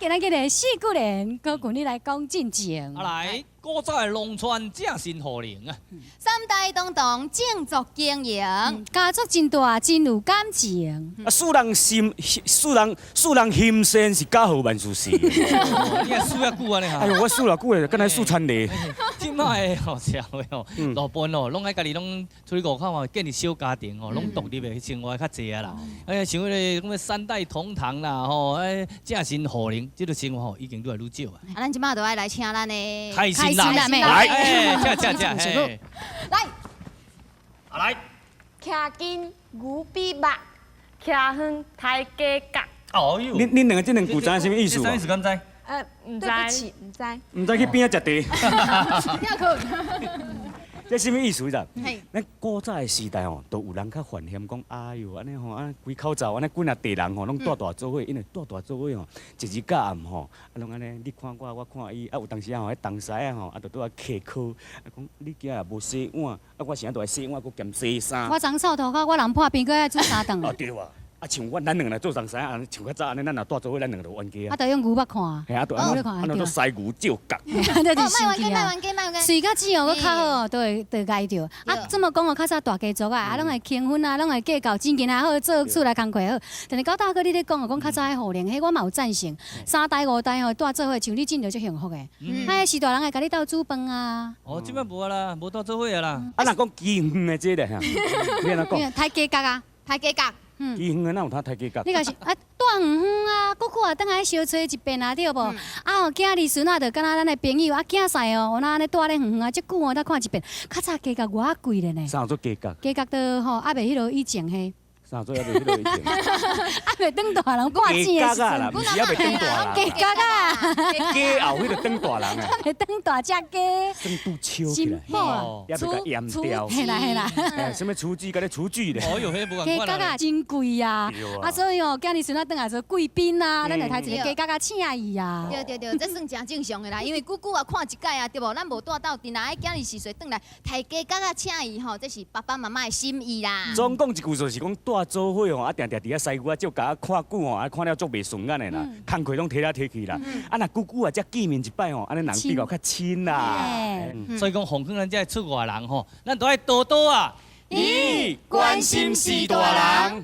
今仔日的四句联，高群你来讲进前。来，古早的农村正新好灵啊！三代同堂种族经营，家族真大，真有感情。世人心善是家好万事事。你也输遐久安尼哈？哎呦，我输了久了，敢若输穿梨。即摆吼社会吼，大部分吼拢爱家己拢出去外口嘛，建立小家庭吼，拢独立的生活较济啊啦。哎，像迄个什么三代同堂啦吼，哎，正新好灵，即个生活吼已经愈来愈少啊。咱即马就爱来请咱的开心啦，开心啦来，哎，这，嘿，来。来，徛紧牛比目，徛远抬价格。哦哟，恁两个这两句知影什么意思无？啥意思？敢知？唔知，唔知。唔知去边仔食茶。听可。这什么意思咋？嘿，咱古早的时代吼，都有人较烦嫌讲，哎哟，安尼吼，安规口罩，安尼几啊地人吼，拢大做伙，因为大做伙吼，一日到暗吼，啊，拢安尼，你看我，我看伊，啊，有当时啊吼，迄东西啊吼，啊，就拄啊客考，啊，讲你今也无洗碗，啊，我现在都爱洗碗，佮兼洗衫。我长臭头壳，我人破病，搁爱煮三顿。啊对啊，啊像咱两个来做长衫啊，像较早安尼，咱若大做伙，咱两个就冤家啊，啊。着用牛目看。嘿啊，都哦安尼都西牛照角。这就哦，生气啊！卖完，水较煮哦，搁较好，都会挨着。啊，这么讲哦，较早大家族啊，啊，拢会轻婚啊，拢会计较钱钱啊好，做厝内工课好。但是到大哥你咧讲哦，讲较早迄互灵，迄我嘛有赞成。三代五代吼，住做伙，像你真着足幸福的。哎，是大人会甲你斗煮饭啊。哦，即摆无啊啦，无到做伙啊啦。啊，若讲基远的这个哈，你安怎讲？抬价格啊，抬价格。基远的哪有通抬价格？你若是啊，住远远啊，搁久啊，等下小吹一遍啊，对无？啊，哦，囝儿孙仔着敢若咱的朋友啊，囝婿哦，有哪安尼住咧远远啊，足久哦，才看一遍。较早价格偌贵咧呢？啥做价格？价格都吼，还袂迄落以前迄。啥做还袂迄落以前？还袂等大人半钱的时价格啦，阵，毋是还袂等大人。价格啊，家后迄个等大人啊，还袂等大只鸡，等拄超起来真，好啊！也要甲腌掉。嘿啦，哎，什么厨具，甲你厨具咧？哦哟，迄无共款啦。价格啊真贵啊！啊，所以哦，囝儿孙仔等下做贵宾啊，咱来抬一个价格啊，请伊啊。对，这算真正常的啦，因为久久啊看一届啊，对无？咱无带到，定来囝儿时岁转来抬价格啊，请伊吼，这是爸爸妈妈的心意啦。总讲一句就是讲，住做伙吼，啊，定伫遐西牛啊，照甲看久吼，啊，看了足袂顺眼的啦，工课拢提来提去啦。啊，若久久啊，才见面一摆吼，安尼人比较较亲啦。所以讲，奉劝咱这出外人吼，咱都爱多多啊，关心是大人。